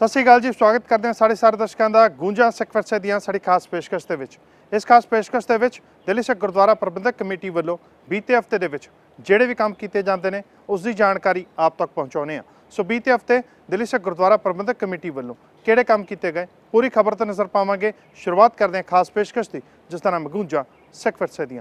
सत श्री अकाल जी, स्वागत करते हैं साढ़े सारे दर्शकों का गूंजा सिख विरसे दी साड़ी खास पेशकश के इस खास पेशकश के दिल्ली सिख गुरुद्वारा प्रबंधक कमेटी वालों बीते हफ्ते के जोड़े भी काम किए जाते हैं उसकी जानकारी आप तक पहुँचाने। सो बीते हफ्ते दिल्ली सिख गुरुद्वारा प्रबंधक कमेटी वालों किहड़े काम किए गए पूरी खबर तो नज़र पावांगे। शुरुआत करते हैं खास पेशकश की जिसका नाम गूंजा सिख विरसे दी।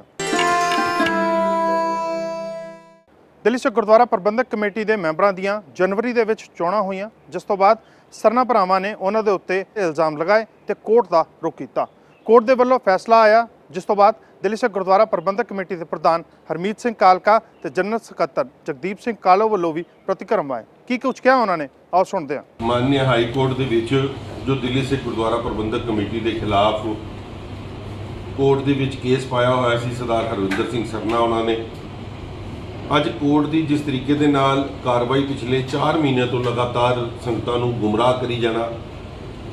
दिल्ली सिख गुरुद्वारा प्रबंधक कमेटी के मैंबरों दी जनवरी के चोणां हुई, जिस तो बाद सरना भरावां ने उन्होंने उत्ते इल्जाम लगाए तो कोर्ट का रुख किया। कोर्ट के वलों फैसला आया, जिस तो बाद दिल्ली सिख गुरुद्वारा प्रबंधक कमेटी के प्रधान हरमीत सिंह कालका तो जनरल सकत्तर जगदीप सिंह कालो वालों भी प्रतिक्रम आए। की कुछ क्या उन्होंने, आओ सुनते हैं। माननीय हाई कोर्ट के जो दिल्ली सिख गुरुद्वारा प्रबंधक कमेटी के खिलाफ कोर्ट के केस पाया हुआ सी सरदार हरविंदर सिंह सरना, उन्होंने अज कोर्ट की जिस तरीके के नाल कार्रवाई पिछले 4 महीने तो लगातार संगतां नूं गुमराह करी जाना,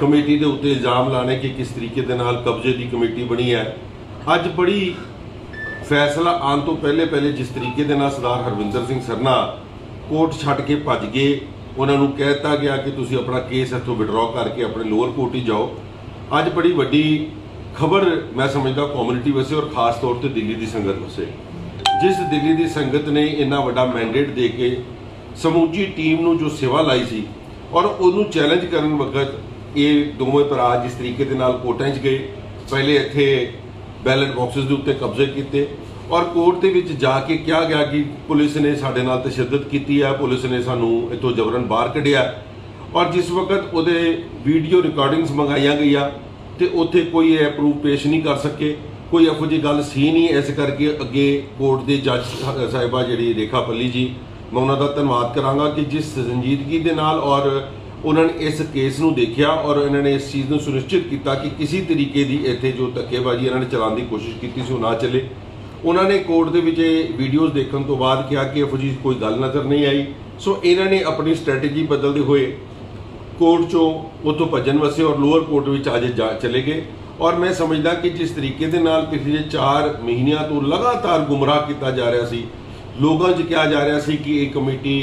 कमेटी के उत्ते इल्जाम लाने कि किस तरीके के नाल कब्जे की कमेटी बनी है। अज बड़ी फैसला आने तो पहले जिस तरीके के नाल सरदार हरविंदर सिंह सरना कोर्ट छड्ड के भज गए, उन्होंने कहता गया कि तुसीं अपना केस इत्थों विड्रॉ करके अपने लोअर कोर्ट ही जाओ। अज बड़ी वड्डी खबर मैं समझदा कम्यूनिटी वास्ते और खास तौर पर दिल्ली की संगत वास्ते, जिस दिल्ली की संगत ने इन्ना वड्डा मैंडेट दे के समूची टीम नूं जो सेवा लाई सी और उन्होंने चैलेंज करन वक्त ये दोवें भरा जिस तरीके के नाल कोर्टां 'च गए, पहले इत्थे बैलेट बॉक्सिस के उत्ते कब्जे किए और कोर्ट के विच जाके कहा गया कि पुलिस ने साडे नाल तशद्दद की है, पुलिस ने सानू इत्थों जबरन बाहर कढ़िया। और जिस वक्त वो वीडियो रिकॉर्डिंग्स मंगाई गई तो उत्थे कोई प्रूफ पेश नहीं कर सके, कोई एहो जी गल सी नहीं। इस करके अगे कोर्ट के जज साहिबा जी रेखा पल्ली जी, मैं उन्होंने धन्यवाद कराँगा कि जिस संजीदगी के नाल और उन्होंने इस केस नूं देखा और इन्होंने इस चीज़ को सुनिश्चित किया कि किसी तरीके की इत्थे जो धक्केबाजी इन्होंने चलाने की कोशिश की सी ना चले। उन्होंने कोर्ट के वीडियोज़ देखने तो बाद कहा कि इहो जी कोई गल नज़र नहीं आई। सो इन्होंने अपनी स्ट्रैटेजी बदलते हुए कोर्ट चो उतों भजन वसे और लोअर कोर्ट में आज चले गए। और मैं समझदा कि जिस तरीके के नाल पिछले 4 महीनों तो लगातार गुमराह किया जा रहा सी, लोगों च कहा जा रहा सी कि ये कमेटी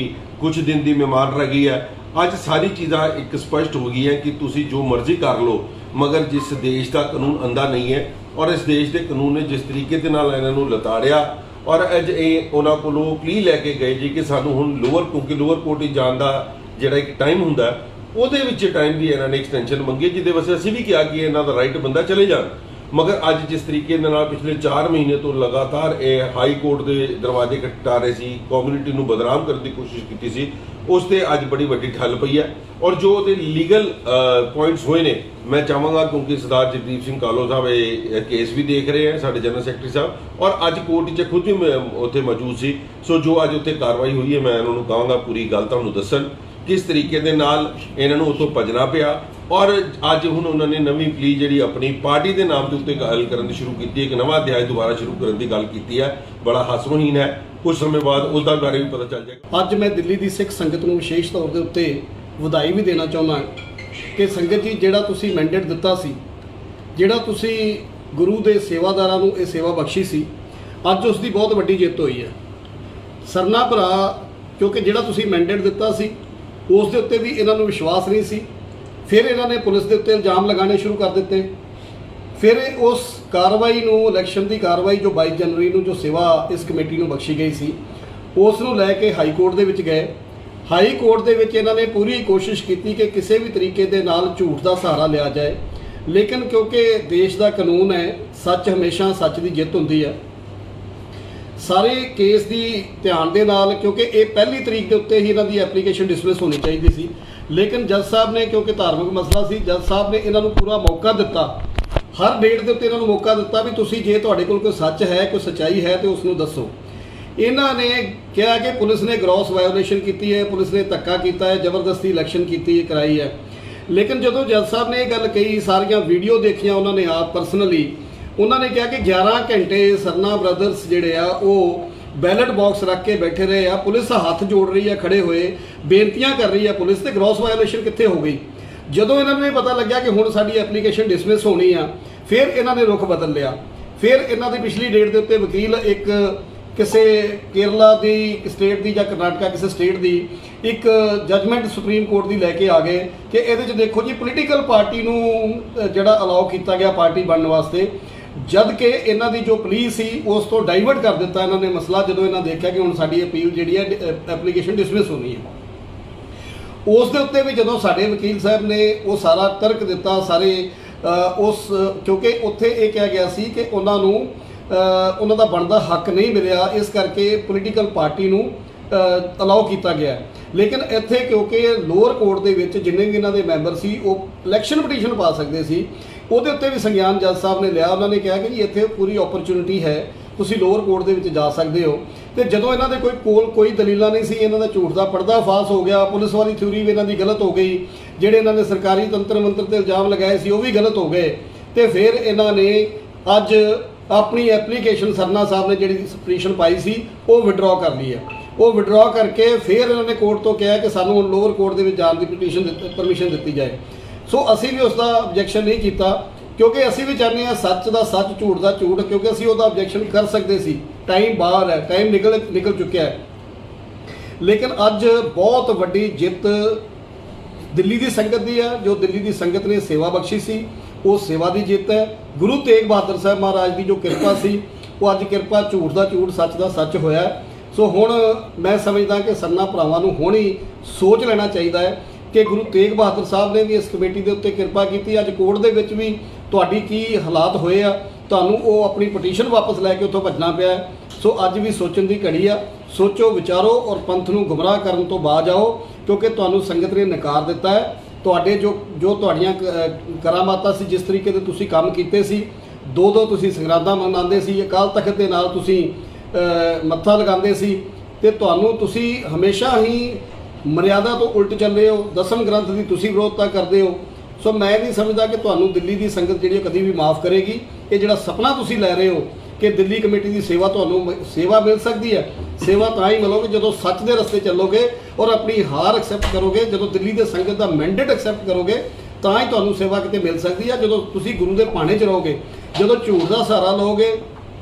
कुछ दिन की मेहमान रह गई है। अज सारी चीज़ां एक स्पष्ट हो गई हैं कि तुसी जो मर्जी कर लो, मगर जिस देश का कानून अंधा नहीं है और इस देश के कानून ने जिस तरीके के नाल इन्हां नूं लताड़िया और अज ये उन्हां कोलों प्ली लैके गए जी कि सानूं हुण लोअर, क्योंकि लोअर कोर्ट ही जाण दा जिहड़ा एक टाइम हुंदा ਉਹਦੇ ਵਿੱਚ टाइम की इन्होंने एक्सटेंशन मंगी, जिदे वास्ते असीं भी कहा कि इन्हां दा राइट बंदा चले जान। मगर अज जिस तरीके नाल पिछले 4 महीने तो लगातार हाई कोर्ट के दरवाजे खटखटा सी, कम्यूनिटी नूं बदनाम करने की कोशिश की सी, उस ते अज बड़ी वड्डी ठल पई है। और जो लीगल पॉइंट्स हुए ने, मैं चाहांगा क्योंकि सरदार जगदीप सिंह कालो साहब ये केस भी देख रहे हैं, साडे जनरल सैकटरी साहब, और अज कोर्ट च खुद भी उत्थे मौजूद सी। सो जो अज उत्थे कार्रवाई हुई है, मैं उन्होंने कहांगा पूरी गल तुहानूं दस्सण किस तरीके के नाल इन्होंने उतों भजना पिया। और अज हुण उन्होंने नवीं प्ली जी अपनी पार्टी के नाम के उत्ते गल करनी शुरू की, एक नवा अध्याय दोबारा शुरू करने की गल की है। बड़ा हास्यहीन है, कुछ समय बाद उसका बारे भी पता चल जाएगा। अज मैं दिल्ली की सिख संगत को विशेष तौर के उत्ते वधाई भी देना चाहुंदा कि संगत जी जिहड़ा तुसीं मैंडेट दिता सी, जिहड़ा तुसीं गुरु के सेवादारां नूं इह सेवा बख्शी सी, अज उसकी बहुत वड्डी जित हुई है। सरना भरा क्योंकि जिहड़ा तुसीं मैंडेट दिता सी उस दे उत्ते भी इन्होंने विश्वास नहीं सी, फिर इन्होंने पुलिस के उत्ते इल्जाम लगाने शुरू कर दिते। फिर उस कार्रवाई नूं, इलैक्शन की कार्रवाई जो 22 जनवरी नूं जो सेवा इस कमेटी नूं बख्शी गई सी, उस नूं लैके हाई कोर्ट दे विच गए। हाई कोर्ट दे विच इन्होंने पूरी कोशिश की कि किसी भी तरीके दे नाल झूठ का सहारा लिया जाए, लेकिन क्योंकि देश का कानून है, सच हमेशा सच की जित हुंदी है। सारे केस की ध्यान के नाल, क्योंकि ये 1 तरीक के उत्ते ही इन्हों की एप्लीकेशन डिसमिस होनी चाहिए सी, लेकिन जज साहब ने, क्योंकि धार्मिक मसला सी, जज साहब ने इन्हों पूरा मौका दिता, हर डेट के उत्ते इन्हों मौका दिता भी तुसीं जे तुहाडे कोल कोई सच है, कोई सच्चाई है तो उसनूं दसो। इन्होंने कहा कि पुलिस ने ग्रॉस वायोलेशन की है, पुलिस ने धक्का किया है, जबरदस्ती इलैक्शन की कराई है। लेकिन जो जज साहब ने यह गल कही, सारिया वीडियो देखिया उन्होंने आप परसनली, उन्होंने कहा कि 11 घंटे सरना ब्रदर्स जिहड़े आ वो बैलेट बॉक्स रख के बैठे रहे आ, पुलिस हाथ जोड़ रही है खड़े हुए, बेनतियां कर रही है पुलिस, तो ग्रॉस वायोलेशन कित्थे हो गई। जदों इन्होंने पता लग्या कि हुण साडी एप्लीकेशन डिसमिस होनी आ, फिर इन्होंने रुख बदल लिया। फिर इन्हों की पिछली डेट के उत्ते वकील एक ਕਿਸੇ ਕੇਰਲਾ ਦੀ ਸਟੇਟ ਦੀ ਜਾਂ ਕਰਨਾਟਕਾ ਕਿਸੇ ਸਟੇਟ ਦੀ ਇੱਕ ਜਜਮੈਂਟ ਸੁਪਰੀਮ ਕੋਰਟ ਦੀ ਲੈ ਕੇ ਆ ਗਏ ਕਿ ਇਹਦੇ 'ਚ ਦੇਖੋ ਜੀ ਪੋਲੀਟੀਕਲ ਪਾਰਟੀ ਨੂੰ ਜਿਹੜਾ ਅਲਾਉ ਕੀਤਾ ਗਿਆ ਪਾਰਟੀ ਬਣਨ ਵਾਸਤੇ, ਜਦ ਕਿ ਇਹਨਾਂ ਦੀ ਜੋ ਪਲੀਜ਼ ਸੀ ਉਸ ਤੋਂ ਡਾਈਵਰਟ ਕਰ ਦਿੱਤਾ ਇਹਨਾਂ ਨੇ ਮਸਲਾ, ਜਦੋਂ ਇਹਨਾਂ ਦੇਖਿਆ ਕਿ ਹੁਣ ਸਾਡੀ ਅਪੀਲ ਜਿਹੜੀ ਹੈ ਐਪਲੀਕੇਸ਼ਨ ਡਿਸਮਿਸ ਹੋਣੀ ਹੈ। ਉਸ ਦੇ ਉੱਤੇ ਵੀ ਜਦੋਂ ਸਾਡੇ ਵਕੀਲ ਸਾਹਿਬ ਨੇ ਉਹ ਸਾਰਾ ਤਰਕ ਦਿੱਤਾ ਸਾਰੇ ਕਿਉਂਕਿ ਉੱਥੇ ਇਹ ਕਿਹਾ ਗਿਆ ਸੀ ਕਿ ਉਹਨਾਂ ਨੂੰ ਉਹਨਾਂ ਦਾ ਬਣਦਾ ਹੱਕ ਨਹੀਂ ਮਿਲਿਆ, ਇਸ ਕਰਕੇ ਪੋਲੀਟੀਕਲ ਪਾਰਟੀ ਨੂੰ ਅਲਾਉ ਕੀਤਾ ਗਿਆ। ਲੇਕਿਨ ਇੱਥੇ ਕਿਉਂਕਿ ਲੋਅਰ ਕੋਰਟ ਦੇ ਵਿੱਚ ਜਿੰਨੇ ਵੀ ਇਹਨਾਂ ਦੇ ਮੈਂਬਰ ਸੀ ਉਹ ਇਲੈਕਸ਼ਨ ਪਟੀਸ਼ਨ ਪਾ ਸਕਦੇ ਸੀ, ਉਹਦੇ ਉੱਤੇ ਵੀ ਸੰਗਿਆਨ ਜੱਜ ਸਾਹਿਬ ਨੇ ਲਿਆ। ਉਹਨਾਂ ਨੇ ਕਿਹਾ ਕਿ ਜੀ ਇੱਥੇ ਪੂਰੀ ਓਪਰਚੁਨਿਟੀ ਹੈ, ਤੁਸੀਂ ਲੋਅਰ ਕੋਰਟ ਦੇ ਵਿੱਚ ਜਾ ਸਕਦੇ ਹੋ। ਤੇ ਜਦੋਂ ਇਹਨਾਂ ਦੇ ਕੋਲ ਕੋਈ ਦਲੀਲਾਂ ਨਹੀਂ ਸੀ, ਇਹਨਾਂ ਦਾ ਝੂਠ ਦਾ ਪਰਦਾ ਫਾਸ਼ ਹੋ ਗਿਆ, ਪੁਲਿਸ ਵਾਲੀ ਥਿਊਰੀ ਵੀ ਇਹਨਾਂ ਦੀ ਗਲਤ ਹੋ ਗਈ, ਜਿਹੜੇ ਇਹਨਾਂ ਨੇ ਸਰਕਾਰੀ ਤੰਤਰ ਮੰਤਰ ਤੇ ਇਲਜ਼ਾਮ ਲਗਾਏ ਸੀ ਉਹ ਵੀ ਗਲਤ ਹੋ ਗਏ। ਤੇ ਫਿਰ ਇਹਨਾਂ ਨੇ ਅੱਜ ਆਪਣੀ ਐਪਲੀਕੇਸ਼ਨ ਸਰਨਾ ਸਾਹਿਬ ਨੇ ਜਿਹੜੀ ਪਟੀਸ਼ਨ ਪਾਈ ਸੀ ਉਹ ਵਿਡਰਾਅ ਕਰ ਲਈ ਹੈ। ਉਹ ਵਿਡਰਾਅ ਕਰਕੇ ਫਿਰ ਇਹਨਾਂ ਨੇ ਕੋਰਟ ਤੋਂ ਕਿਹਾ ਕਿ ਸਾਨੂੰ ਹੁਣ ਲੋਅਰ ਕੋਰਟ ਦੇ ਵਿੱਚ ਜਾਣ ਦੀ ਪਰਮਿਸ਼ਨ ਦਿੱਤੀ ਜਾਏ। ਸੋ ਅਸੀਂ ਵੀ ਉਸ ਦਾ ਆਬਜੈਕਸ਼ਨ ਨਹੀਂ ਕੀਤਾ, ਕਿਉਂਕਿ ਅਸੀਂ ਵੀ ਚਾਹੁੰਦੇ ਹਾਂ ਸੱਚ ਦਾ ਸੱਚ, ਝੂਠ ਦਾ ਝੂਠ, ਕਿਉਂਕਿ ਅਸੀਂ ਉਹਦਾ ਆਬਜੈਕਸ਼ਨ ਕਰ ਸਕਦੇ ਸੀ। ਟਾਈਮ ਬਾਹਰ ਹੈ, ਟਾਈਮ ਨਿਕਲ ਚੁੱਕਿਆ ਹੈ। ਲੇਕਿਨ ਅੱਜ ਬਹੁਤ ਵੱਡੀ ਜਿੱਤ ਦਿੱਲੀ ਦੀ ਸੰਗਤ ਦੀ ਹੈ। ਜੋ ਦਿੱਲੀ ਦੀ ਸੰਗਤ ਨੇ ਸੇਵਾ ਬਖਸ਼ੀ ਸੀ ਉਹ ਸੇਵਾ ਦੀ ਜਿੱਤ ਹੈ। ਗੁਰੂ ਤੇਗ ਬਹਾਦਰ ਸਾਹਿਬ ਮਹਾਰਾਜ ਦੀ ਜੋ ਕਿਰਪਾ ਸੀ ਉਹ ਅੱਜ ਕਿਰਪਾ ਝੂਠ ਦਾ ਝੂਠ, ਸੱਚ ਦਾ ਸੱਚ ਹੋਇਆ। ਸੋ ਹੁਣ ਮੈਂ ਸਮਝਦਾ ਕਿ ਸਰਨਾ ਭਰਾਵਾਂ ਨੂੰ ਹੁਣ ਹੀ ਸੋਚ ਲੈਣਾ ਚਾਹੀਦਾ ਹੈ ਕਿ ਗੁਰੂ ਤੇਗ ਬਹਾਦਰ ਸਾਹਿਬ ਨੇ ਵੀ ਇਸ ਕਮੇਟੀ ਦੇ ਉੱਤੇ ਕਿਰਪਾ ਕੀਤੀ। ਅੱਜ ਕੋਰਟ ਦੇ ਵਿੱਚ ਵੀ ਤੁਹਾਡੀ ਕੀ ਹਾਲਾਤ ਹੋਏ ਆ, ਤੁਹਾਨੂੰ ਉਹ ਆਪਣੀ ਪਟੀਸ਼ਨ ਵਾਪਸ ਲੈ ਕੇ ਉੱਥੋਂ ਭੱਜਣਾ ਪਿਆ। ਸੋ ਅੱਜ ਵੀ ਸੋਚਣ ਦੀ ਘੜੀ ਆ, ਸੋਚੋ ਵਿਚਾਰੋ ਔਰ ਪੰਥ ਨੂੰ ਗੁੰਮਰਾਹ ਕਰਨ ਤੋਂ ਬਾਜ ਆਓ, ਕਿਉਂਕਿ ਤੁਹਾਨੂੰ ਸੰਗਤ ਨੇ ਨਕਾਰ ਦਿੱਤਾ ਹੈ। ਤੁਹਾਡੇ ਜੋ ਤੁਹਾਡੀਆਂ ਕਰਾਮਾਤਾਂ ਸੀ, ਜਿਸ ਤਰੀਕੇ ਦੇ ਤੁਸੀਂ ਕੰਮ ਕੀਤੇ ਸੀ, ਦੋ ਤੁਸੀਂ ਸੰਗਰਾਂਦਾਂ ਮਨਾਉਂਦੇ ਸੀ, ਅਕਾਲ ਤਖਤ ਦੇ ਨਾਲ ਤੁਸੀਂ ਮੱਥਾ ਲਗਾਉਂਦੇ ਸੀ, ਤੇ ਤੁਸੀਂ ਹਮੇਸ਼ਾ ਹੀ ਮਰਿਆਦਾ ਤੋਂ ਉਲਟ ਚੱਲੇ ਹੋ, ਦਸਮ ਗ੍ਰੰਥ ਦੀ ਤੁਸੀਂ ਵਿਰੋਧਤਾ ਕਰਦੇ ਹੋ। ਸੋ ਮੈਂ ਨਹੀਂ ਸਮਝਦਾ ਕਿ ਤੁਹਾਨੂੰ ਦਿੱਲੀ ਦੀ ਸੰਗਤ ਜਿਹੜੀ ਕਦੀ ਵੀ ਮਾਫ ਕਰੇਗੀ। ਇਹ ਜਿਹੜਾ ਸੁਪਨਾ ਤੁਸੀਂ ਲੈ ਰਹੇ ਹੋ ਕਿ ਦਿੱਲੀ ਕਮੇਟੀ ਦੀ ਸੇਵਾ, ਤੁਹਾਨੂੰ ਸੇਵਾ ਮਿਲ ਸਕਦੀ ਹੈ, ਸੇਵਾ ਤਾਂ ਹੀ ਮਿਲੋਗੇ ਜਦੋਂ ਸੱਚ ਦੇ ਰਸਤੇ ਚੱਲੋਗੇ ਔਰ ਆਪਣੀ ਹਾਰ ਐਕਸੈਪਟ ਕਰੋਗੇ। ਜਦੋਂ ਦਿੱਲੀ ਦੇ ਸੰਗਤ ਦਾ ਮੈਂਡੇਟ ਐਕਸੈਪਟ ਕਰੋਗੇ ਤਾਂ ਹੀ ਤੁਹਾਨੂੰ ਸੇਵਾ ਕਿਤੇ ਮਿਲ ਸਕਦੀ ਹੈ। ਜਦੋਂ ਤੁਸੀਂ ਗੁਰੂ ਦੇ ਭਾਣੇ 'ਚ ਰਹੋਗੇ, ਜਦੋਂ ਝੂਠ ਦਾ ਸਹਾਰਾ ਲਓਗੇ,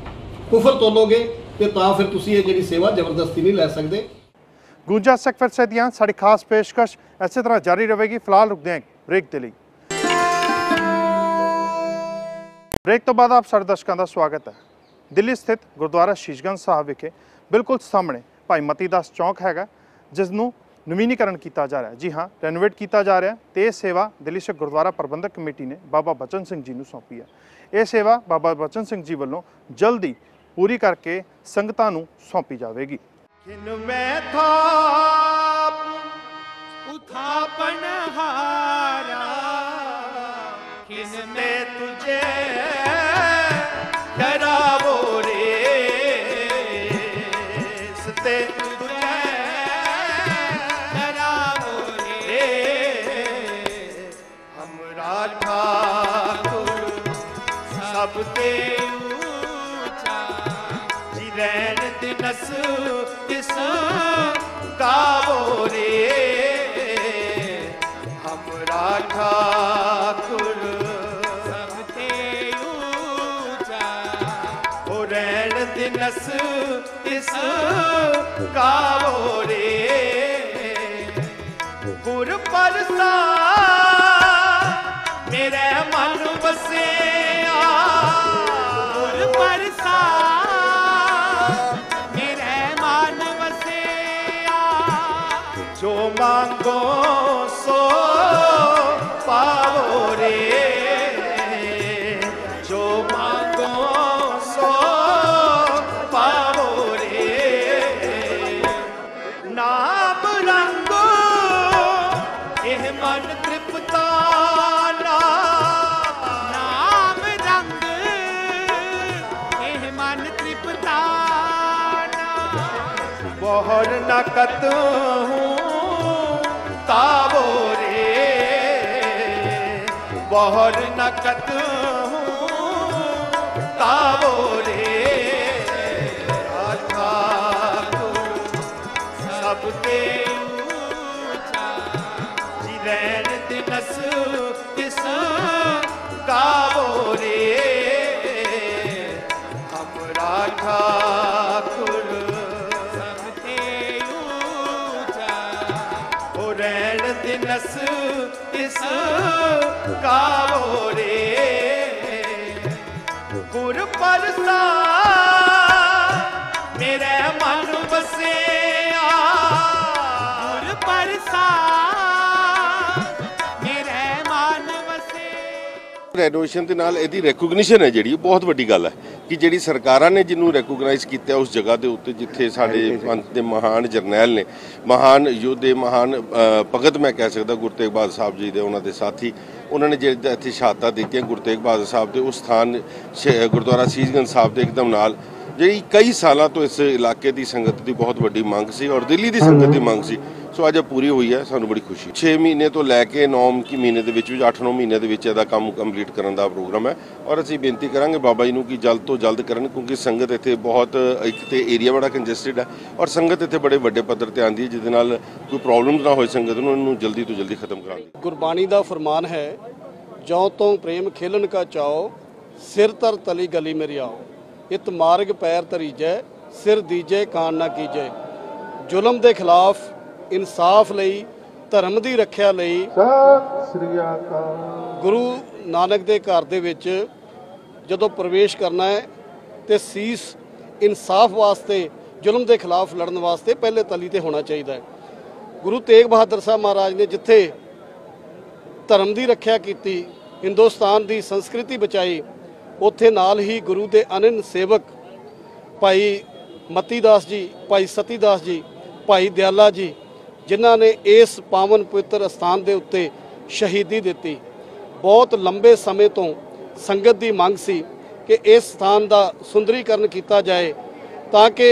ਕੁਫਰ ਤੋਲੋਗੇ, ਤੇ ਤਾਂ ਫਿਰ ਤੁਸੀਂ ਇਹ ਜਿਹੜੀ ਸੇਵਾ ਜ਼ਬਰਦਸਤੀ ਨਹੀਂ ਲੈ ਸਕਦੇ। ਗੂੰਜਾ ਸਿੱਖ ਵਿਰਸੇ ਦੀਆਂ ਸਾਡੀ ਖਾਸ ਪੇਸ਼ਕਸ਼ ਇਸੇ ਤਰ੍ਹਾਂ ਜਾਰੀ ਰਹੇਗੀ। ਫਿਲਹਾਲ ਰੁਕਦੇ ਹਾਂ ਬ੍ਰੇਕ ਦੇ ਲਈ। ਬ੍ਰੇਕ ਤੋਂ ਬਾਅਦ ਆਪ ਸਾਰੇ ਦਰਸ਼ਕਾਂ ਦਾ ਸਵਾਗਤ ਹੈ। ਦਿੱਲੀ ਸਥਿਤ ਗੁਰਦੁਆਰਾ ਸ਼ੀਸ਼ਗੰਜ ਸਾਹਿਬ ਵਿਖੇ ਬਿਲਕੁਲ ਸਾਹਮਣੇ ਭਾਈ ਮਤੀ ਦਾਸ ਚੌਂਕ ਹੈਗਾ, ਜਿਸ ਨੂੰ ਨਵੀਨੀਕਰਨ ਕੀਤਾ ਜਾ ਰਿਹਾ ਹੈ। ਜੀ ਹਾਂ, ਰੈਨੋਵੇਟ ਕੀਤਾ ਜਾ ਰਿਹਾ ਤੇ ਇਹ ਸੇਵਾ ਦਿੱਲੀ ਸਿੱਖ ਗੁਰਦੁਆਰਾ ਪ੍ਰਬੰਧਕ ਕਮੇਟੀ ਨੇ ਬਾਬਾ ਬਚਨ ਸਿੰਘ ਜੀ ਨੂੰ ਸੌਂਪੀ ਹੈ। ਇਹ ਸੇਵਾ ਬਾਬਾ ਬਚਨ ਸਿੰਘ ਜੀ ਵੱਲੋਂ ਜਲਦੀ ਪੂਰੀ ਕਰਕੇ ਸੰਗਤਾਂ ਨੂੰ ਸੌਂਪੀ ਜਾਵੇਗੀ। ਮੈਂ ਥਾਪ ਉਥਾਪਨ ਹਾਰਾ ਕਿਸਨੇ ਤੁਝੇ ਡਰਾਵੋ ਰੇ ਸਤੇ ਤੁਝੇ ਡਰਾਵੋ ਰੇ ਹਮਰਾ ਠਾकुर ਸਭ ਤੇ ਉੱਚਾ ਜੀ ਰਹਿਣ ਦਿਨਸ ਕਿਸ ਗਾਵੋ ਰੇ ਹਮਰਾ ਠਾकुर ਸਭ ਤੇ ਉੱਚਾ ਹੋ ਰਹਿਣ ਦਿਨਸ ਕਿਸ ਗਾਵੋ ਰੇ ਗੁਰ ਪਰਸਾ ਮੇਰੇ ਮਨ ਵਸਿਆ ਗੁਰ ਪਰਸਾ जो मांगो सो पावो रे जो मांगो सो पावो रे नाम रंगो यह मन तृप्ताना नाम रंग यह मन तृप्ताना बोहर न कतहूँ तावो रे बहर नकत हूँ तावो रे ठाकुर सब ते ऊंचा जी रैन दिनस किस गावो रे हमरा ठाकुर दिनस इस गावो रे गुर परसा मेरे मन बसे गुर परसा मेरे मन बसे। ਰੈਨੋਵੇਸ਼ਨ ਦੇ ਨਾਲ ਇਹਦੀ ਰੈਕੋਗਨੀਸ਼ਨ ਹੈ ਜਿਹੜੀ ਬਹੁਤ ਵੱਡੀ ਗੱਲ ਹੈ ਕਿ ਜਿਹੜੀ ਸਰਕਾਰਾਂ ਨੇ ਜਿਹਨੂੰ ਰੈਕੋਗਨਾਈਜ਼ ਕੀਤਾ ਉਸ ਜਗ੍ਹਾ ਦੇ ਉੱਤੇ ਜਿੱਥੇ ਸਾਡੇ ਪੰਥ ਦੇ ਮਹਾਨ ਜਰਨੈਲ ਨੇ, ਮਹਾਨ ਯੋਧੇ, ਮਹਾਨ ਭਗਤ ਮੈਂ ਕਹਿ ਸਕਦਾ ਗੁਰੂ ਤੇਗ ਬਹਾਦਰ ਸਾਹਿਬ ਜੀ ਦੇ, ਉਹਨਾਂ ਦੇ ਸਾਥੀ, ਉਹਨਾਂ ਨੇ ਜਿਹੜੇ ਇੱਥੇ ਸ਼ਹਾਦਤਾਂ ਦਿੱਤੀਆਂ ਗੁਰੂ ਤੇਗ ਬਹਾਦਰ ਸਾਹਿਬ ਦੇ ਉਸ ਸਥਾਨ ਗੁਰਦੁਆਰਾ ਸੀਸਗੰਜ ਸਾਹਿਬ ਦੇ ਇੱਕਦਮ ਨਾਲ, ਜਿਹੜੀ ਕਈ ਸਾਲਾਂ ਤੋਂ ਇਸ ਇਲਾਕੇ ਦੀ ਸੰਗਤ ਦੀ ਬਹੁਤ ਵੱਡੀ ਮੰਗ ਸੀ ਔਰ ਦਿੱਲੀ ਦੀ ਸੰਗਤ ਦੀ ਮੰਗ ਸੀ। ਸੋ ਅੱਜ ਪੂਰੀ ਹੋਈ ਹੈ, ਸਾਨੂੰ ਬੜੀ ਖੁਸ਼ੀ। 6 ਮਹੀਨੇ ਤੋਂ ਲੈ ਕੇ 9 ਮਹੀਨੇ ਦੇ ਵਿੱਚ 8-9 ਮਹੀਨੇ ਦੇ ਵਿੱਚ ਇਹਦਾ ਕੰਮ ਕੰਪਲੀਟ ਕਰਨ ਦਾ ਪ੍ਰੋਗਰਾਮ ਹੈ ਔਰ ਅਸੀਂ ਬੇਨਤੀ ਕਰਾਂਗੇ ਬਾਬਾ ਜੀ ਨੂੰ ਕਿ ਜਲਦ ਤੋਂ ਜਲਦ ਕਰਨ, ਕਿਉਂਕਿ ਸੰਗਤ ਇੱਥੇ ਬਹੁਤ, ਇੱਕ ਤੇ ਏਰੀਆ ਬੜਾ ਕੰਜਸਟਡ ਹੈ ਔਰ ਸੰਗਤ ਇੱਥੇ ਬੜੇ ਵੱਡੇ ਪੱਧਰ ਤੇ ਆਉਂਦੀ ਹੈ, ਜਿਹਦੇ ਨਾਲ ਕੋਈ ਪ੍ਰੋਬਲਮ ਨਾ ਹੋਏ ਸੰਗਤ ਨੂੰ, ਇਹਨੂੰ ਜਲਦੀ ਤੋਂ ਜਲਦੀ ਖਤਮ ਕਰਾਉਣ ਦੀ। ਗੁਰਬਾਣੀ ਦਾ ਫਰਮਾਨ ਹੈ, ਜਉ ਤੋਂ ਪ੍ਰੇਮ ਖੇਲਣ ਕਾ ਚਾਓ, ਸਿਰ ਤਰ ਤਲੀ ਗਲੀ ਮੇਰੀ ਆਓ, ਇਤ ਮਾਰਗ ਪੈਰ ਧਰੀਜੈ, ਸਿਰ ਦੀਜੈ ਕਾਨ ਨਾ ਕੀਜੈ। ਜ਼ੁਲਮ ਦੇ ਖਿਲਾਫ ਇਨਸਾਫ ਲਈ, ਧਰਮ ਦੀ ਰੱਖਿਆ ਲਈ ਸਤਿ ਸ੍ਰੀ ਅਕਾਲ। ਗੁਰੂ ਨਾਨਕ ਦੇ ਘਰ ਦੇ ਵਿੱਚ ਜਦੋਂ ਪ੍ਰਵੇਸ਼ ਕਰਨਾ ਹੈ ਤੇ ਸੀਸ ਇਨਸਾਫ ਵਾਸਤੇ, ਜ਼ੁਲਮ ਦੇ ਖਿਲਾਫ ਲੜਨ ਵਾਸਤੇ ਪਹਿਲੇ ਤਲੀ ਤੇ ਹੋਣਾ ਚਾਹੀਦਾ ਹੈ। ਗੁਰੂ ਤੇਗ ਬਹਾਦਰ ਸਾਹਿਬ ਮਹਾਰਾਜ ਨੇ ਜਿੱਥੇ ਧਰਮ ਦੀ ਰੱਖਿਆ ਕੀਤੀ, ਹਿੰਦੁਸਤਾਨ ਦੀ ਸੰਸਕ੍ਰਿਤੀ ਬਚਾਈ, ਉੱਥੇ ਨਾਲ ਹੀ ਗੁਰੂ ਦੇ ਅਨੰਨ ਸੇਵਕ ਭਾਈ ਮਤੀ ਦਾਸ ਜੀ, ਭਾਈ ਸਤੀ ਦਾਸ ਜੀ, ਭਾਈ ਦਿਆਲਾ ਜੀ, ਜਿਨ੍ਹਾਂ ਨੇ ਇਸ ਪਾਵਨ ਪਵਿੱਤਰ ਅਸਥਾਨ ਦੇ ਉੱਤੇ ਸ਼ਹੀਦੀ ਦਿੱਤੀ। ਬਹੁਤ ਲੰਬੇ ਸਮੇਂ ਤੋਂ ਸੰਗਤ ਦੀ ਮੰਗ ਸੀ ਕਿ ਇਸ ਸਥਾਨ ਦਾ ਸੁੰਦਰੀਕਰਨ ਕੀਤਾ ਜਾਏ ਤਾਂ ਕਿ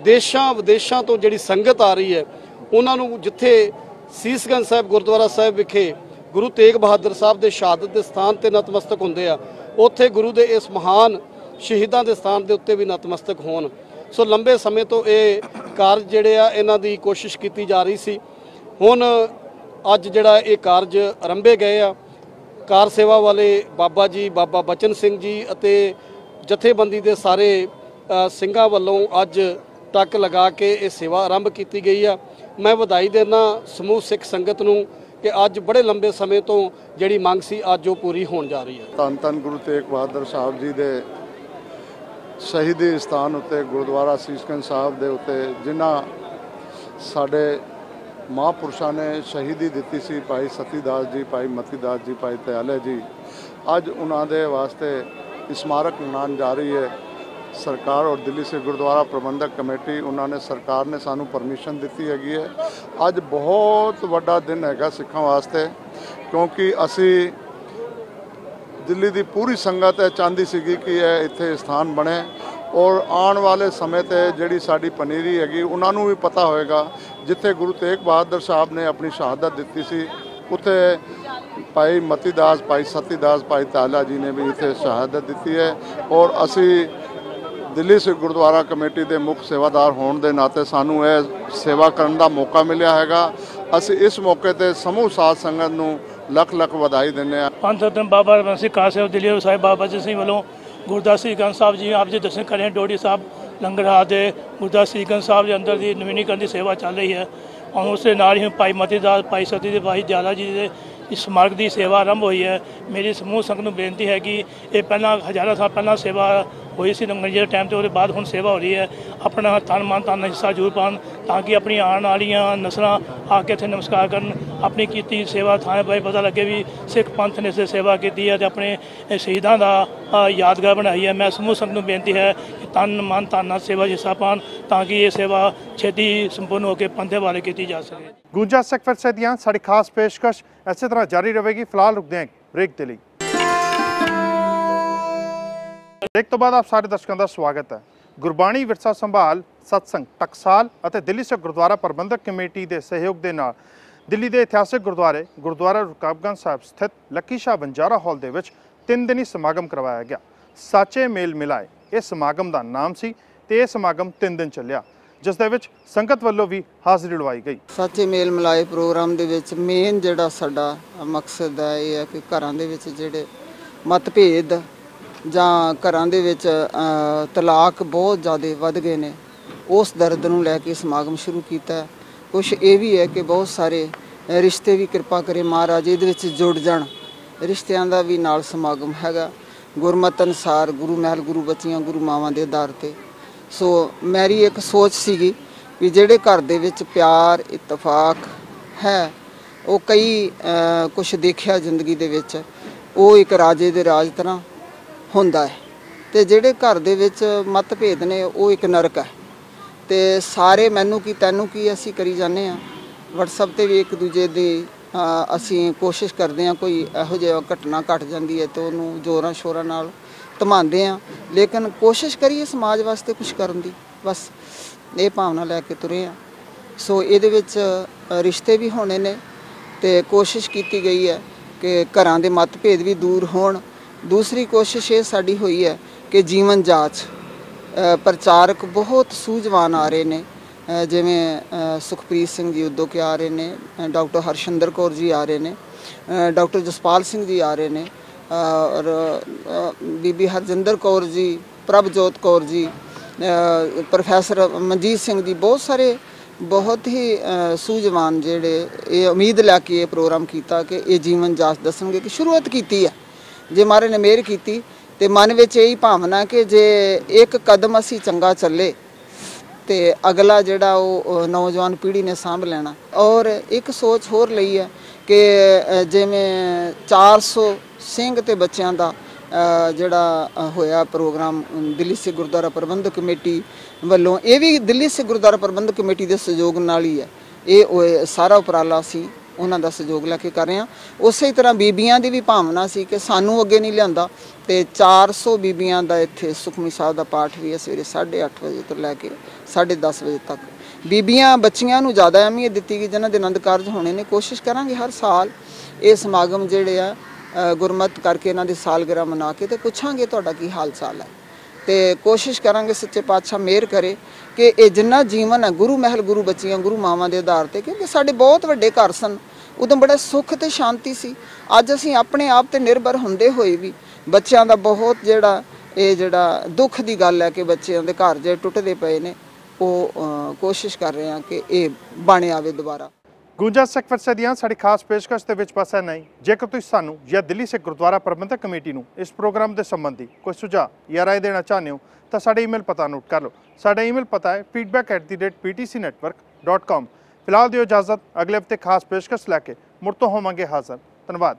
ਦੇਸ਼ਾਂ ਵਿਦੇਸ਼ਾਂ ਤੋਂ ਜਿਹੜੀ ਸੰਗਤ ਆ ਰਹੀ ਹੈ ਉਹਨਾਂ ਨੂੰ, ਜਿੱਥੇ ਸੀਸਗੰਜ ਸਾਹਿਬ ਗੁਰਦੁਆਰਾ ਸਾਹਿਬ ਵਿਖੇ ਗੁਰੂ ਤੇਗ ਬਹਾਦਰ ਸਾਹਿਬ ਦੇ ਸ਼ਹਾਦਤ ਦੇ ਸਥਾਨ ਤੇ ਨਤਮਸਤਕ ਹੁੰਦੇ ਆ, ਉੱਥੇ ਗੁਰੂ ਦੇ ਇਸ ਮਹਾਨ ਸ਼ਹੀਦਾਂ ਦੇ ਸਥਾਨ ਦੇ ਉੱਤੇ ਵੀ ਨਤਮਸਤਕ ਹੋਣ। ਸੋ ਲੰਬੇ ਸਮੇਂ ਤੋਂ ਇਹ ਕਾਰਜ ਜਿਹੜੇ ਆ ਇਹਨਾਂ ਦੀ ਕੋਸ਼ਿਸ਼ ਕੀਤੀ ਜਾ ਰਹੀ ਸੀ। ਹੁਣ ਅੱਜ ਜਿਹੜਾ ਇਹ ਕਾਰਜ ਆਰੰਭੇ ਗਏ ਆ, ਕਾਰ ਸੇਵਾ ਵਾਲੇ ਬਾਬਾ ਜੀ, ਬਾਬਾ ਬਚਨ ਸਿੰਘ ਜੀ ਅਤੇ ਜਥੇਬੰਦੀ ਦੇ ਸਾਰੇ ਸਿੰਘਾਂ ਵੱਲੋਂ ਅੱਜ ਟੱਕ ਲਗਾ ਕੇ ਇਹ ਸੇਵਾ ਆਰੰਭ ਕੀਤੀ ਗਈ ਆ। ਮੈਂ ਵਧਾਈ ਦਿੰਦਾ ਸਮੂਹ ਸਿੱਖ ਸੰਗਤ ਨੂੰ ਕਿ ਅੱਜ ਬੜੇ ਲੰਬੇ ਸਮੇਂ ਤੋਂ ਜਿਹੜੀ ਮੰਗ ਸੀ ਅੱਜ ਉਹ ਪੂਰੀ ਹੋਣ ਜਾ ਰਹੀ ਹੈ। ਧੰਨ ਧੰਨ ਗੁਰੂ ਤੇਗ ਬਹਾਦਰ ਸਾਹਿਬ ਜੀ ਦੇ ਸ਼ਹੀਦੀ ਸਥਾਨ ਉੱਤੇ ਗੁਰਦੁਆਰਾ ਸੀਸਗੰਜ ਸਾਹਿਬ ਦੇ ਉੱਤੇ ਜਿਨ੍ਹਾਂ ਸਾਡੇ ਮਹਾਂਪੁਰਸ਼ਾਂ ਨੇ ਸ਼ਹੀਦੀ ਦਿੱਤੀ ਸੀ, ਭਾਈ ਸਤੀ ਦਾਸ ਜੀ, ਭਾਈ ਮਤੀ ਦਾਸ ਜੀ, ਭਾਈ ਦਿਆਲੇ ਜੀ, ਅੱਜ ਉਹਨਾਂ ਦੇ ਵਾਸਤੇ ਸਮਾਰਕ ਬਣਾਉਣ ਜਾ ਰਹੀ ਹੈ ਸਰਕਾਰ ਔਰ ਦਿੱਲੀ ਸੇ ਗੁਰਦੁਆਰਾ ਪ੍ਰਬੰਧਕ ਕਮੇਟੀ। ਉਹਨਾਂ ਨੇ, ਸਰਕਾਰ ਨੇ ਸਾਨੂੰ ਪਰਮਿਸ਼ਨ ਦਿੱਤੀ ਹੈਗੀ ਹੈ। ਅੱਜ ਬਹੁਤ ਵੱਡਾ ਦਿਨ ਹੈਗਾ ਸਿੱਖਾਂ ਵਾਸਤੇ, ਕਿਉਂਕਿ ਅਸੀਂ ਦਿੱਲੀ ਦੀ ਪੂਰੀ ਸੰਗਤ ਚਾਹੁੰਦੀ ਸੀਗੀ ਕਿ ਇਹ ਇੱਥੇ ਸਥਾਨ ਬਣੇ ਔਰ ਆਉਣ ਵਾਲੇ ਸਮੇਂ ਤੇ ਜਿਹੜੀ ਸਾਡੀ ਪਨੀਰੀ ਹੈਗੀ ਉਹਨਾਂ ਨੂੰ ਵੀ ਪਤਾ ਹੋਏਗਾ, ਜਿੱਥੇ ਗੁਰੂ ਤੇਗ ਬਹਾਦਰ ਸਾਹਿਬ ਨੇ ਆਪਣੀ ਸ਼ਹਾਦਤ ਦਿੱਤੀ ਸੀ ਉੱਥੇ ਭਾਈ ਮਤੀ ਦਾਸ, ਭਾਈ ਸਤੀ ਦਾਸ, ਭਾਈ ਤਾਲਾ ਜੀ ਨੇ ਵੀ ਇੱਥੇ ਸ਼ਹਾਦਤ ਦਿੱਤੀ ਹੈ। ਔਰ ਅਸੀਂ ਦਿੱਲੀ ਸੇ ਗੁਰਦੁਆਰਾ ਕਮੇਟੀ ਦੇ ਮੁੱਖ ਸੇਵਾਦਾਰ ਹੋਣ ਦੇ ਨਾਤੇ ਸਾਨੂੰ ਇਹ ਸੇਵਾ ਕਰਨ ਦਾ ਮੌਕਾ ਮਿਲਿਆ ਹੈਗਾ। ਅਸੀਂ ਇਸ ਮੌਕੇ ਤੇ ਸਮੂਹ ਸਾਧ ਸੰਗਤ ਨੂੰ ਲੱਖ ਲੱਖ ਵਧਾਈ ਦਿੰਦੇ ਹਾਂ। ਪੰਥ ਰਤਨ ਬਾਬਾ ਰਮਨ ਸਿੰਘ ਕਾਰ ਸੇਵਾ ਦਿੱਲੀ ਸਾਹਿਬ ਬਾਬਾ ਜੀ ਸਿੰਘ ਵੱਲੋਂ ਗੁਰਦੁਆਰਾ ਸੀਸਗੰਜ ਸਾਹਿਬ ਜੀ ਆਪ ਜੀ ਦਰਸ਼ਨ ਕਰ ਰਹੇ ਡੋਡੀ ਸਾਹਿਬ ਲੰਗਰ ਹਾਲ ਦੇ ਗੁਰਦੁਆਰਾ ਸੀਸਗੰਜ ਸਾਹਿਬ ਦੇ ਅੰਦਰ ਦੀ ਨਵੀਨੀਕਰਨ ਦੀ ਸੇਵਾ ਚੱਲ ਰਹੀ ਹੈ ਔਰ ਉਸ ਦੇ ਨਾਲ ਹੀ ਭਾਈ ਮਤੀ ਦਾਸ, ਭਾਈ ਸਤੀ ਦੇ, ਭਾਈ ਦਿਆਲਾ ਜੀ ਦੇ ਇਸ ਸਮਾਰਕ ਦੀ ਸੇਵਾ ਆਰੰਭ ਹੋਈ ਹੈ। ਮੇਰੀ ਸਮੂਹ ਸੰਗਤ ਨੂੰ ਬੇਨਤੀ ਹੈ ਕਿ ਇਹ ਪਹਿਲਾਂ ਹਜ਼ਾਰਾਂ ਸਾਲ ਪਹਿਲਾਂ ਸੇਵਾ ਹੋਈ ਸੀ ਲੰਗਰ ਦੇ ਟਾਈਮ ਤੇ, ਉਹਦੇ ਬਾਅਦ ਹੁਣ ਸੇਵਾ ਹੋ ਰਹੀ ਹੈ। ਆਪਣਾ ਤਨ ਮਨ ਧਨ ਹਿੱਸਾ ਜ਼ਰੂਰ ਪਾਉਣ ਤਾਂ ਕਿ ਆਪਣੀ ਆਉਣ ਵਾਲੀਆਂ ਨਸਲਾਂ ਆ ਕੇ ਇੱਥੇ ਨਮਸਕਾਰ ਕਰਨ, ਆਪਣੀ ਕੀਤੀ ਸੇਵਾ ਥਾਂ ਬਾਰੇ ਪਤਾ ਲੱਗੇ ਵੀ ਸਿੱਖ ਪੰਥ ਨੇ ਇਸ ਸੇਵਾ ਕੀਤੀ ਹੈ ਅਤੇ ਆਪਣੇ ਸ਼ਹੀਦਾਂ ਦਾ ਯਾਦਗਾਰ ਬਣਾਈ ਹੈ। ਮੈਂ ਸਮੂਹ ਸੰਗਤ ਨੂੰ ਬੇਨਤੀ ਹੈ ਕਿ ਤਨ ਮਨ ਧਨ ਨਾਲ ਸੇਵਾ ਹਿੱਸਾ ਪਾਉਣ ਤਾਂ ਕਿ ਇਹ ਸੇਵਾ ਛੇਤੀ ਸੰਪੂਰਨ ਹੋ ਕੇ ਪੰਥ ਦੇ ਵਾਲੇ ਕੀਤੀ ਜਾ ਸਕੇ। ਗੂੰਜਾ ਸਿੱਖ ਵਿਰਸੇ ਦੀਆਂ ਸਾਡੀ ਖਾਸ ਪੇਸ਼ਕਸ਼ ਇਸੇ ਤਰ੍ਹਾਂ ਜਾਰੀ ਰਹੇਗੀ। ਫਿਲਹਾਲ ਰੁਕਦੇ ਹਾਂ ਬ੍ਰੇਕ ਦੇ ਲਈ। ਬ੍ਰੇਕ ਤੋਂ ਬਾਅਦ ਆਪ ਸਾਰੇ ਦਰਸ਼ਕਾਂ ਦਾ ਸਵਾਗਤ ਹੈ। ਗੁਰਬਾਣੀ ਵਿਰਸਾ ਸੰਭਾਲ ਸਤਸੰਗ ਟਕਸਾਲ ਅਤੇ ਦਿੱਲੀ ਸੇ ਗੁਰਦੁਆਰਾ ਪ੍ਰਬੰਧਕ ਕਮੇਟੀ ਦੇ ਸਹਿਯੋਗ ਦੇ ਨਾਲ ਦਿੱਲੀ ਦੇ ਇਤਿਹਾਸਕ ਗੁਰਦੁਆਰੇ ਗੁਰਦੁਆਰਾ ਰਕਾਬਗੰਜ ਸਾਹਿਬ ਸਥਿਤ ਲੱਕੀ ਸ਼ਾਹ ਬੰਜਾਰਾ ਹਾਲ ਦੇ ਵਿੱਚ 3 ਦਿਨੀ ਸਮਾਗਮ ਕਰਵਾਇਆ ਗਿਆ। ਸਾਚੇ ਮੇਲ ਮਿਲਾਏ ਇਹ ਸਮਾਗਮ ਦਾ ਨਾਮ ਸੀ ਤੇ ਇਹ ਸਮਾਗਮ 3 ਦਿਨ ਚੱਲਿਆ, ਜਿਸ ਦੇ ਵਿੱਚ ਸੰਗਤ ਵੱਲੋਂ ਵੀ ਹਾਜ਼ਰੀ ਲਵਾਈ ਗਈ। ਸਾਚੇ ਮੇਲ ਮਿਲਾਏ ਪ੍ਰੋਗਰਾਮ ਦੇ ਵਿੱਚ ਮੇਨ ਜਿਹੜਾ ਸਾਡਾ ਮਕਸਦ ਹੈ ਇਹ ਹੈ ਕਿ ਘਰਾਂ ਦੇ ਵਿੱਚ ਜਿਹੜੇ ਮਤਭੇਦ ਜਾਂ ਘਰਾਂ ਦੇ ਵਿੱਚ ਤਲਾਕ ਬਹੁਤ ਜ਼ਿਆਦਾ ਵੱਧ ਗਏ ਨੇ, ਉਸ ਦਰਦ ਨੂੰ ਲੈ ਕੇ ਸਮਾਗਮ ਸ਼ੁਰੂ ਕੀਤਾ। ਕੁਛ ਇਹ ਵੀ ਹੈ ਕਿ ਬਹੁਤ ਸਾਰੇ ਰਿਸ਼ਤੇ ਵੀ ਕਿਰਪਾ ਕਰੇ ਮਹਾਰਾਜ ਇਹਦੇ ਵਿੱਚ ਜੁੜ ਜਾਣ। ਰਿਸ਼ਤਿਆਂ ਦਾ ਵੀ ਨਾਲ ਸਮਾਗਮ ਹੈਗਾ ਗੁਰਮਤਿ ਅਨੁਸਾਰ, ਗੁਰੂ ਮਹਿਲ ਗੁਰੂ ਬੱਚੀਆਂ ਗੁਰੂ ਮਾਵਾਂ ਦੇ ਆਧਾਰ ਤੇ। ਸੋ ਮੇਰੀ ਇੱਕ ਸੋਚ ਸੀਗੀ ਵੀ ਜਿਹੜੇ ਘਰ ਦੇ ਵਿੱਚ ਪਿਆਰ ਇਤਫਾਕ ਹੈ, ਉਹ ਕਈ ਕੁਛ ਦੇਖਿਆ ਜ਼ਿੰਦਗੀ ਦੇ ਵਿੱਚ, ਉਹ ਇੱਕ ਰਾਜੇ ਦੇ ਰਾਜ ਤਰ੍ਹਾਂ ਹੁੰਦਾ ਹੈ, ਤੇ ਜਿਹੜੇ ਘਰ ਦੇ ਵਿੱਚ ਮਤਭੇਦ ਨੇ ਉਹ ਇੱਕ ਨਰਕ ਹੈ। ਤੇ ਸਾਰੇ ਮੈਨੂੰ ਕੀ ਤੈਨੂੰ ਕੀ ਅਸੀਂ ਕਰੀ ਜਾਂਦੇ ਹਾਂ। WhatsApp ਤੇ ਵੀ ਇੱਕ ਦੂਜੇ ਦੀ ਅਸੀਂ ਕੋਸ਼ਿਸ਼ ਕਰਦੇ ਹਾਂ, ਕੋਈ ਇਹੋ ਜਿਹਾ ਘਟਨਾ ਘਟ ਜਾਂਦੀ ਹੈ ਤਾਂ ਉਹਨੂੰ ਜ਼ੋਰਾਂ ਸ਼ੋਰਾਂ ਨਾਲ ਧਮਾਉਂਦੇ ਹਾਂ, ਲੇਕਿਨ ਕੋਸ਼ਿਸ਼ ਕਰੀਏ ਸਮਾਜ ਵਾਸਤੇ ਕੁਛ ਕਰਨ ਦੀ, ਬਸ ਇਹ ਭਾਵਨਾ ਲੈ ਕੇ ਤੁਰੇ ਹਾਂ। ਸੋ ਇਹਦੇ ਵਿੱਚ ਰਿਸ਼ਤੇ ਵੀ ਹੋਣੇ ਨੇ ਤੇ ਕੋਸ਼ਿਸ਼ ਕੀਤੀ ਗਈ ਹੈ ਕਿ ਘਰਾਂ ਦੇ ਮਤਭੇਦ ਵੀ ਦੂਰ ਹੋਣ। ਦੂਸਰੀ ਕੋਸ਼ਿਸ਼ ਇਹ ਸਾਡੀ ਹੋਈ ਹੈ ਕਿ ਜੀਵਨ ਜਾਂਚ ਪ੍ਰਚਾਰਕ ਬਹੁਤ ਸੂਝਵਾਨ ਆ ਰਹੇ ਨੇ, ਜਿਵੇਂ ਸੁਖਪ੍ਰੀਤ ਸਿੰਘ ਜੀ ਉਦੋਕੇ ਆ ਰਹੇ ਨੇ, ਡਾਕਟਰ ਹਰਸ਼ਿੰਦਰ ਕੌਰ ਜੀ ਆ ਰਹੇ ਨੇ, ਡਾਕਟਰ ਜਸਪਾਲ ਸਿੰਘ ਜੀ ਆ ਰਹੇ ਨੇ, ਔਰ ਬੀਬੀ ਹਰਜਿੰਦਰ ਕੌਰ ਜੀ, ਪ੍ਰਭਜੋਤ ਕੌਰ ਜੀ, ਪ੍ਰੋਫੈਸਰ ਮਨਜੀਤ ਸਿੰਘ ਜੀ, ਬਹੁਤ ਸਾਰੇ ਬਹੁਤ ਹੀ ਸੂਝਵਾਨ ਜਿਹੜੇ ਇਹ ਉਮੀਦ ਲੈ ਕੇ ਇਹ ਪ੍ਰੋਗਰਾਮ ਕੀਤਾ ਕਿ ਇਹ ਜੀਵਨ ਜਾਂਚ ਦੱਸਣਗੇ ਕਿ ਸ਼ੁਰੂਆਤ ਕੀਤੀ ਹੈ। ਜੇ ਮਹਾਰਾਜ ਨੇ ਮਿਹਰ ਕੀਤੀ ਤੇ ਮਨ ਵਿੱਚ ਇਹੀ ਭਾਵਨਾ ਕਿ ਜੇ ਇੱਕ ਕਦਮ ਅਸੀਂ ਚੰਗਾ ਚੱਲੇ ਤੇ ਅਗਲਾ ਜਿਹੜਾ ਉਹ ਨੌਜਵਾਨ ਪੀੜ੍ਹੀ ਨੇ ਸਾਂਭ ਲੈਣਾ। ਔਰ ਇੱਕ ਸੋਚ ਹੋਰ ਲਈ ਹੈ ਕਿ ਜਿਵੇਂ 400 ਸਿੰਘ ਤੇ ਬੱਚਿਆਂ ਦਾ ਜਿਹੜਾ ਹੋਇਆ ਪ੍ਰੋਗਰਾਮ ਦਿੱਲੀ ਸਿੱਖ ਗੁਰਦੁਆਰਾ ਪ੍ਰਬੰਧਕ ਕਮੇਟੀ ਵੱਲੋਂ, ਇਹ ਵੀ ਦਿੱਲੀ ਸਿੱਖ ਗੁਰਦੁਆਰਾ ਪ੍ਰਬੰਧਕ ਕਮੇਟੀ ਦੇ ਸਹਿਯੋਗ ਨਾਲ ਹੀ ਹੈ। ਇਹ ਸਾਰਾ ਉਪਰਾਲਾ ਅਸੀਂ ਉਹਨਾਂ ਦਾ ਸਹਿਯੋਗ ਲੈ ਕੇ ਕਰ ਰਹੇ ਹਾਂ। ਉਸੇ ਤਰ੍ਹਾਂ ਬੀਬੀਆਂ ਦੀ ਵੀ ਭਾਵਨਾ ਸੀ ਕਿ ਸਾਨੂੰ ਅੱਗੇ ਨਹੀਂ ਲਿਆਂਦਾ, ਤੇ 400 ਬੀਬੀਆਂ ਦਾ ਇੱਥੇ ਸੁਖਮਨੀ ਸਾਹਿਬ ਦਾ ਪਾਠ ਵੀ ਹੈ ਸਵੇਰੇ 8:30 ਵਜੇ ਤੋਂ ਲੈ ਕੇ 10:30 ਵਜੇ ਤੱਕ। ਬੀਬੀਆਂ ਬੱਚੀਆਂ ਨੂੰ ਜ਼ਿਆਦਾ ਅਹਿਮੀਅਤ ਦਿੱਤੀ ਗਈ, ਜਿਨ੍ਹਾਂ ਦੇ ਆਨੰਦ ਕਾਰਜ ਹੋਣੇ ਨੇ। ਕੋਸ਼ਿਸ਼ ਕਰਾਂਗੇ ਹਰ ਸਾਲ ਇਹ ਸਮਾਗਮ ਜਿਹੜੇ ਆ ਗੁਰਮਤਿ ਕਰਕੇ ਇਹਨਾਂ ਦੀ ਸਾਲਗਿਰਾ ਮਨਾ ਕੇ ਤੇ ਪੁੱਛਾਂਗੇ ਤੁਹਾਡਾ ਕੀ ਹਾਲ ਚਾਲ ਹੈ, ਤੇ ਕੋਸ਼ਿਸ਼ ਕਰਾਂਗੇ ਸੱਚੇ ਪਾਤਸ਼ਾਹ ਮਿਹਰ ਕਰੇ ਕਿ ਇਹ ਜਿੰਨਾ ਜੀਵਨ ਹੈ ਗੁਰੂ ਮਹਿਲ ਗੁਰੂ ਬੱਚੀਆਂ ਗੁਰੂ ਮਾਵਾਂ ਦੇ ਆਧਾਰ ਤੇ, ਕਿਉਂਕਿ ਸਾਡੇ ਬਹੁਤ ਵੱਡੇ ਘਰ ਸਨ, ਉਦੋਂ ਬੜਾ ਸੁੱਖ ਤੇ ਸ਼ਾਂਤੀ ਸੀ। ਅੱਜ ਅਸੀਂ ਆਪਣੇ ਆਪ ਤੇ ਨਿਰਭਰ ਹੁੰਦੇ ਹੋਏ ਵੀ ਬੱਚਿਆਂ ਦਾ ਬਹੁਤ ਜਿਹੜਾ ਦੁੱਖ ਦੀ ਗੱਲ ਹੈ ਕਿ ਬੱਚਿਆਂ ਦੇ ਘਰ ਜੇ ਟੁੱਟਦੇ ਪਏ ਨੇ, ਉਹ ਕੋਸ਼ਿਸ਼ ਕਰ ਰਹੇ ਹਾਂ ਕਿ ਇਹ ਬਣ ਆਵੇ ਦੁਬਾਰਾ। ਗੂੰਜਾ ਸਿੱਖ ਵਿਰਸੇ ਦੀਆਂ ਸਾਡੀ ਖਾਸ ਪੇਸ਼ਕਸ਼ ਦੇ ਵਿੱਚ ਬਸ ਇੰਨਾ ਹੀ। ਜੇਕਰ ਤੁਸੀਂ ਸਾਨੂੰ ਜਾਂ ਦਿੱਲੀ ਸਿੱਖ ਗੁਰਦੁਆਰਾ ਪ੍ਰਬੰਧਕ ਕਮੇਟੀ ਨੂੰ ਇਸ ਪ੍ਰੋਗਰਾਮ ਦੇ ਸੰਬੰਧੀ ਕੋਈ ਸੁਝਾਅ ਜਾਂ ਰਾਏ ਦੇਣਾ ਚਾਹੁੰਦੇ ਹੋ ਤਾਂ ਸਾਡਾ ਈਮੇਲ ਪਤਾ ਨੋਟ ਕਰ ਲਓ। ਸਾਡਾ ਈਮੇਲ ਪਤਾ ਹੈ feedback@ptcnetwork.com। ਫਿਲਹਾਲ ਦਿਓ ਇਜਾਜ਼ਤ, ਅਗਲੇ ਹਫ਼ਤੇ ਖਾਸ ਪੇਸ਼ਕਸ਼ ਲੈ ਕੇ ਮੁੜ ਤੋਂ ਹੋਵਾਂਗੇ ਹਾਜ਼ਰ। ਧੰਨਵਾਦ।